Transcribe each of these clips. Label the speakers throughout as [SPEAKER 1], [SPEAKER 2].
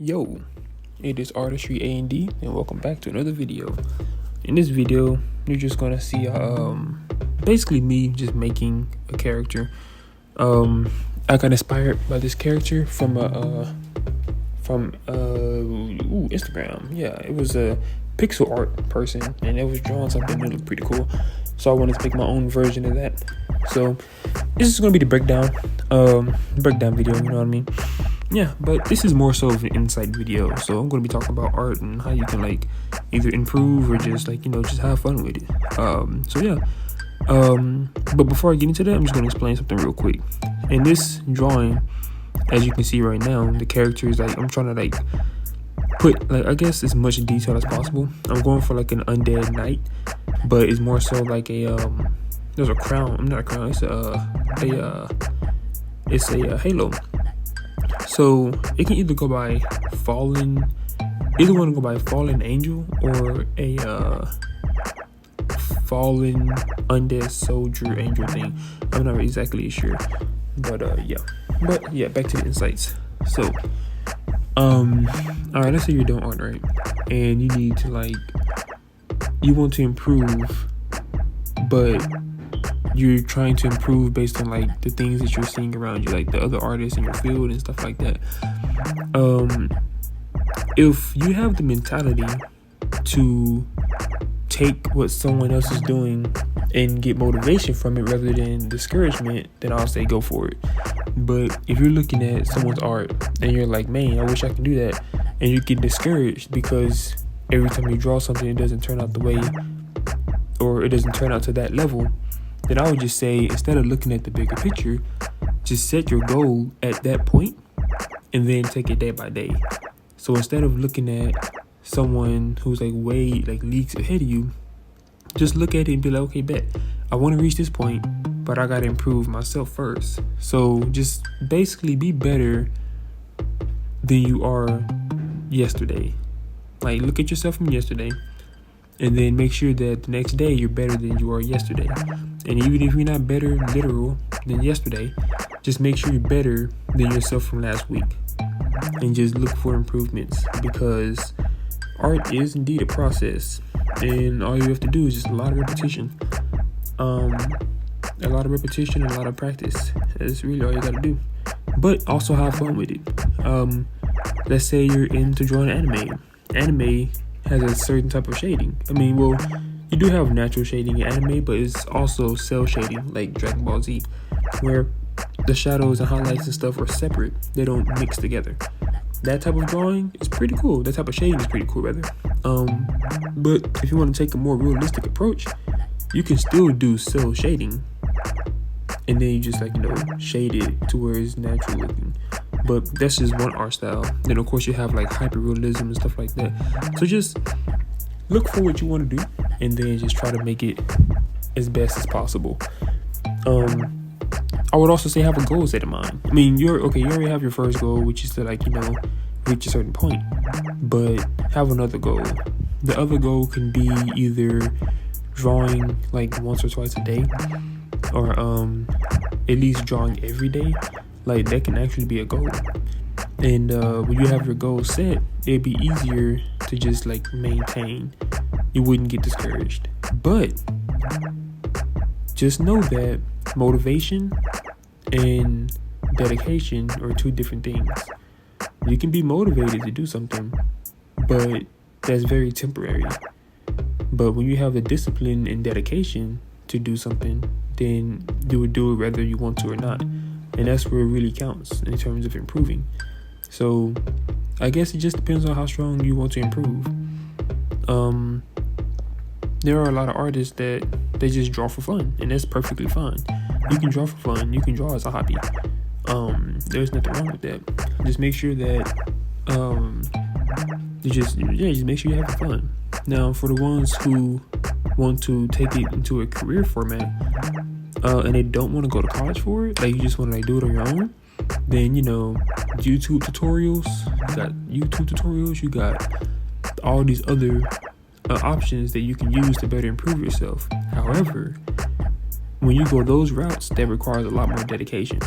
[SPEAKER 1] Yo, it is Artistry A&D, and welcome back to another video. In this video, you're just gonna see basically me just making a character. I got inspired by this character from Instagram. Yeah, it was a pixel art person, and it was drawing something that looked pretty cool. So I wanted to make my own version of that. So this is gonna be the breakdown video. You know what I mean? Yeah, but this is more so of an insight video. So I'm going to be talking about art and how you can like either improve or just like, just have fun with it. But before I get into that, I'm just going to explain something real quick. In this drawing, as you can see right now, the characters, like I'm trying to like put like, I guess as much detail as possible. I'm going for like an undead knight, but it's more so like there's a crown. Not a crown. It's a halo. So it can either go by fallen angel or a fallen undead soldier angel thing. I'm not exactly sure, but yeah, back to the insights. So all right, let's say you're doing art, right, and you need to you want to improve, but you're trying to improve based on like the things that you're seeing around you, like the other artists in your field and stuff like that. If you have the mentality to take what someone else is doing and get motivation from it rather than discouragement, then I'll say go for it. But if you're looking at someone's art and you're like, man, I wish I could do that, and you get discouraged because every time you draw something it doesn't turn out the way, or it doesn't turn out to that level, then I would just say, instead of looking at the bigger picture, just set your goal at that point and then take it day by day. So instead of looking at someone who's like way like leagues ahead of you, just look at it and be like, okay, bet I want to reach this point, but I got to improve myself first. So just basically be better than you are yesterday. Like, look at yourself from yesterday, and then make sure that the next day you're better than you are yesterday. And even if you're not better literal than yesterday, just make sure you're better than yourself from last week. And just look for improvements, because art is indeed a process. And all you have to do is just a lot of repetition. A lot of repetition and a lot of practice. That's really all you gotta do. But also have fun with it. Let's say you're into drawing anime. Anime has a certain type of shading. I mean, well, you do have natural shading in anime, but it's also cell shading, like Dragon Ball Z, where the shadows and highlights and stuff are separate. They don't mix together. That type of drawing is pretty cool. That type of shading is pretty cool, rather. But if you want to take a more realistic approach, you can still do cell shading, and then you just shade it to where it's natural looking. But that's just one art style. Then of course you have like hyperrealism and stuff like that. So just look for what you want to do, and then just try to make it as best as possible. I would also say have a goal set in mind. I mean, you already have your first goal, which is to reach a certain point, but have another goal. The other goal can be either drawing like once or twice a day, or at least drawing every day. Like, that can actually be a goal. And when you have your goal set, it'd be easier to just like maintain. You wouldn't get discouraged. But just know that motivation and dedication are two different things. You can be motivated to do something, but that's very temporary. But when you have the discipline and dedication to do something, then you would do it whether you want to or not. And that's where it really counts in terms of improving. So I guess it just depends on how strong you want to improve. There are a lot of artists that they just draw for fun, and that's perfectly fine. You can draw for fun. You can draw as a hobby. There's nothing wrong with that. Just make sure that just make sure you're having fun. Now, for the ones who want to take it into a career format, and they don't want to go to college for it, like you just want to do it on your own, then YouTube tutorials. You got all these other options that you can use to better improve yourself. However, when you go those routes, that requires a lot more dedication.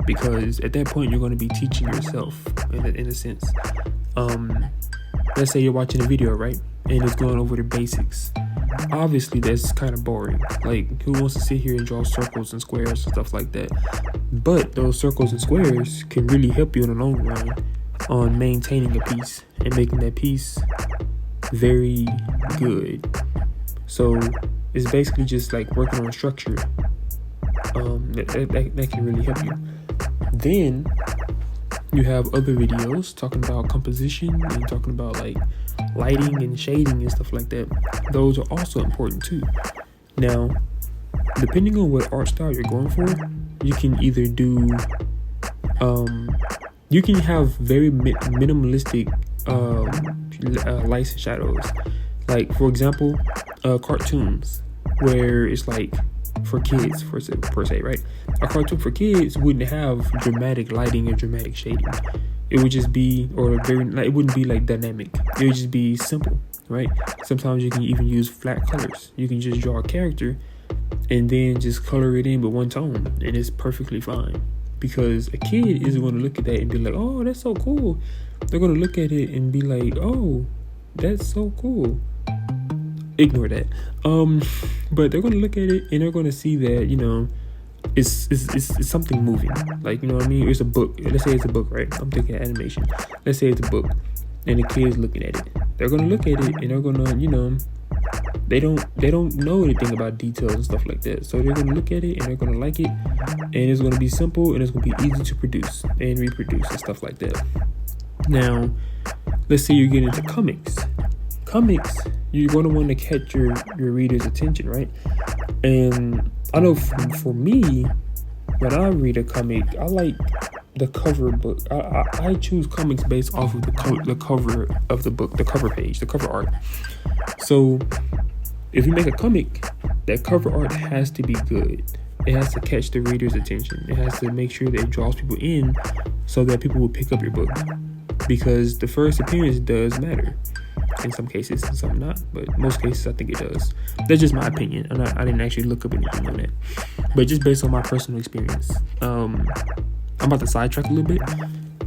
[SPEAKER 1] because at that point you're going to be teaching yourself in a sense. Let's say you're watching a video, right, and it's going over the basics. Obviously that's kind of boring. Like, who wants to sit here and draw circles and squares and stuff like that? But those circles and squares can really help you in the long run on maintaining a piece and making that piece very good. So it's basically just like working on structure. That can really help you. Then you have other videos talking about composition and talking about like lighting and shading and stuff like that. Those are also important too. Now, depending on what art style you're going for, you can either do you can have very minimalistic lights and shadows. Like, for example, cartoons, where it's like for kids per se, right? A cartoon for kids wouldn't have dramatic lighting or dramatic shading. It would just be, it wouldn't be like dynamic. It would just be simple, right? Sometimes you can even use flat colors. You can just draw a character and then just color it in with one tone, and it's perfectly fine. Because a kid isn't going to look at that and be like, oh, that's so cool. They're going to look at it and be like, oh, that's so cool. Ignore that. But they're going to look at it and they're going to see that, you know, it's something moving. Like, you know what I mean? It's a book. Let's say it's a book, right? I'm thinking animation. Let's say it's a book and the kid's looking at it. They're going to look at it and they're going to, you know, they don't know anything about details and stuff like that. So they're going to look at it and they're going to like it, and it's going to be simple and it's going to be easy to produce and reproduce and stuff like that. Now, let's say you get into comics. Comics, you're going to want to catch your reader's attention, right? And I know for me, when I read a comic, I like the cover book. I choose comics based off of the cover of the book, the cover page, the cover art. So if you make a comic, that cover art has to be good. It has to catch the reader's attention. It has to make sure that it draws people in so that people will pick up your book. Because the first appearance does matter. In some cases, and some not. But most cases, I think it does. That's just my opinion. I didn't actually look up anything on that. But just based on my personal experience. I'm about to sidetrack a little bit.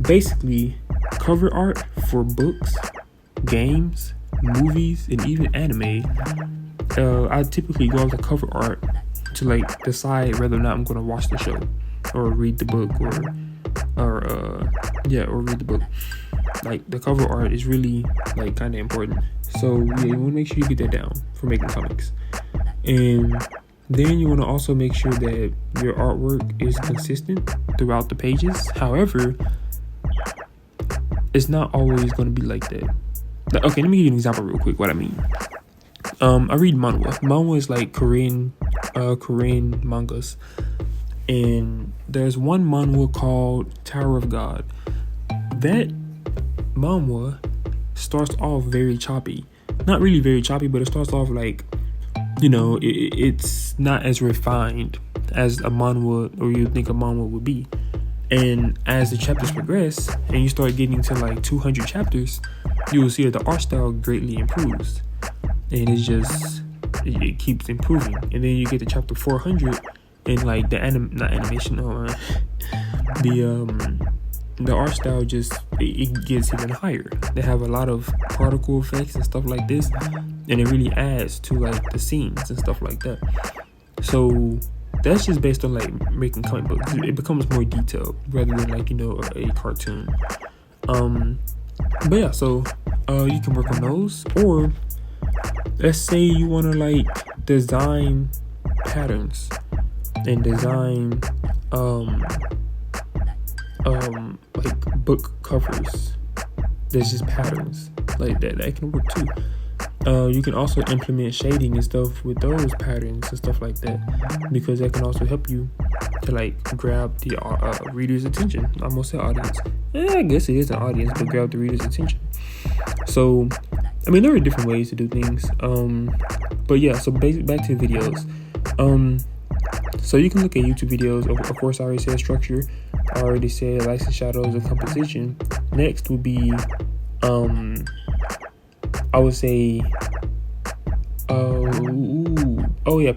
[SPEAKER 1] Basically, cover art for books, games, movies, and even anime, I typically go off the cover art to like decide whether or not I'm going to watch the show or read the book or read the book. Like, the cover art is really like kind of important. So yeah, you want to make sure you get that down for making comics. And then you want to also make sure that your artwork is consistent throughout the pages. However, it's not always going to be like that. Okay, let me give you an example real quick what I mean. I read manhwa. Manhwa is like Korean mangas. And there's one manhwa called Tower of God. That manhwa starts off very choppy. Not really very choppy, but it starts off like, you know, it's not as refined as a manhwa or you think a manhwa would be. And as the chapters progress and you start getting to like 200 chapters, you will see that the art style greatly improves. And it's just, it keeps improving. And then you get to chapter 400 and like the the art style just, it gets even higher. They have a lot of particle effects and stuff like this, and it really adds to like the scenes and stuff like that. So that's just based on like making comic books. It becomes more detailed rather than like, you know, a cartoon. But yeah, so you can work on those. Or let's say you want to like design patterns and design like book covers. There's just patterns like that can work too. You can also implement shading and stuff with those patterns and stuff like that, because that can also help you to like grab the reader's attention. I almost said audience. I guess it is an audience, but grab the reader's attention. So, I mean, there are different ways to do things. But yeah, so back to videos. So you can look at YouTube videos. Of course, I already said structure. I already said lights and shadows and composition. Next would be, I would say,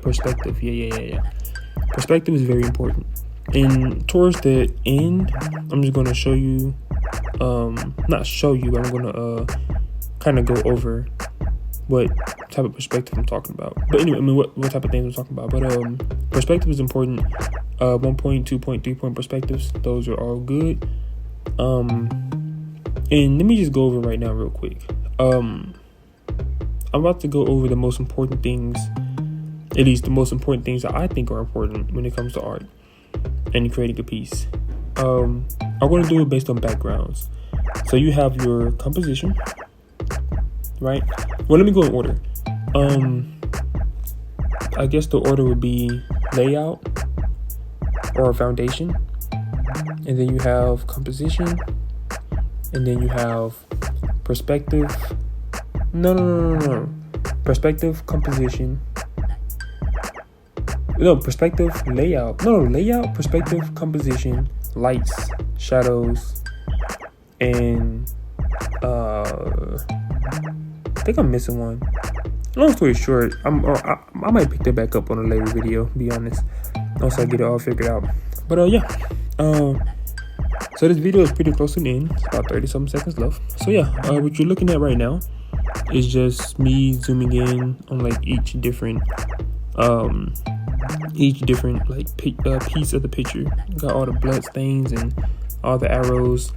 [SPEAKER 1] perspective. Yeah. Perspective is very important. And towards the end, I'm just gonna show you, not show you, but I'm gonna kind of go over what type of perspective I'm talking about. But anyway, I mean, what type of things I'm talking about. But perspective is important. 1 point, 2 point, 3 point perspectives, those are all good. And let me just go over right now real quick. I'm about to go over the most important things, at least the most important things that I think are important when it comes to art and creating a piece. I'm going to do it based on backgrounds. So you have your composition, right? Well, let me go in order. I guess the order would be layout or foundation, and then you have composition, and then you have perspective. No. Perspective, composition. No, perspective, layout. No, layout, perspective, composition, lights, shadows, and I think I'm missing one. Long story short, I might pick that back up on a later video, to be honest, once I get it all figured out. But yeah. So this video is pretty close to the end. It's about 30-something seconds left. So yeah, what you're looking at right now is just me zooming in on like each different like piece of the picture. Got all the blood stains and all the arrows.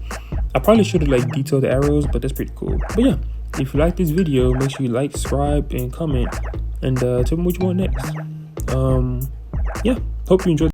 [SPEAKER 1] I probably should have like detailed the arrows, but that's pretty cool. But yeah, if you like this video, make sure you like, subscribe, and comment, and tell me what you want next. Yeah, hope you enjoyed.